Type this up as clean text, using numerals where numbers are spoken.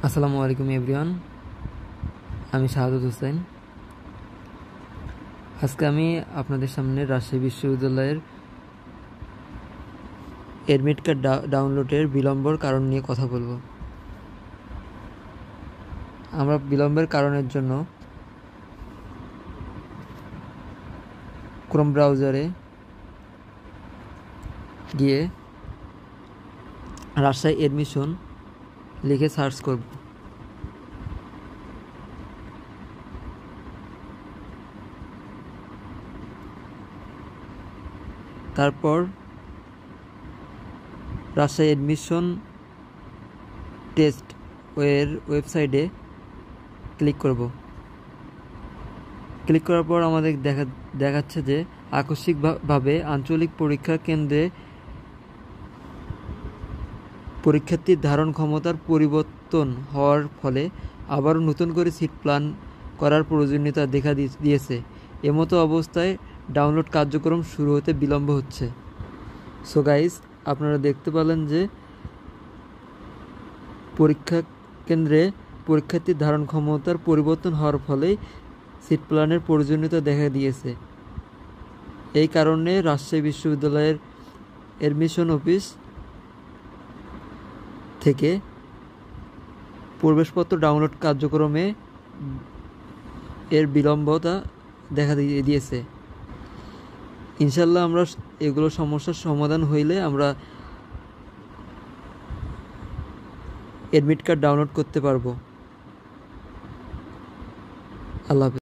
আসসালামু আলাইকুম এভরিওয়ান, আমি শাহাদত হোসেন। আজকে আমি আপনাদের সামনে রাজশাহী বিশ্ববিদ্যালয়ের এডমিট কার্ড ডাউনলোডের বিলম্বর কারণ নিয়ে কথা বলবো। আমরা বিলম্বের কারণের জন্য ক্রোম ব্রাউজারে গিয়ে রাজশাহী এডমিশন লিখে সার্চ করব। তারপর রাজশাহী এডমিশন টেস্ট এর ওয়েবসাইটে ক্লিক করব। ক্লিক করার পর আমাদের দেখাচ্ছে যে আকস্মিকভাবে আঞ্চলিক পরীক্ষা কেন্দ্রে পরীক্ষার্থীর ধারণ ক্ষমতার পরিবর্তন হওয়ার ফলে আবারও নতুন করে সিট প্ল্যান করার প্রয়োজনীয়তা দেখা দিয়েছে। এমতো অবস্থায় ডাউনলোড কার্যক্রম শুরু হতে বিলম্ব হচ্ছে। সো গাইস, আপনারা দেখতে পেলেন যে পরীক্ষা কেন্দ্রে পরীক্ষার্থীর ধারণ ক্ষমতার পরিবর্তন হওয়ার ফলে সিট প্ল্যানের প্রয়োজনীয়তা দেখা দিয়েছে। এই কারণে রাজশাহী বিশ্ববিদ্যালয়ের এডমিশন অফিস থেকে প্রবেশপত্র ডাউনলোড কার্যক্রমে এর বিলম্বতা দেখা দিয়েছে। ইনশাল্লাহ আমরা এগুলো সমস্যার সমাধান হইলে আমরা এডমিট কার্ড ডাউনলোড করতে পারবো। আল্লাহ হাফেজ।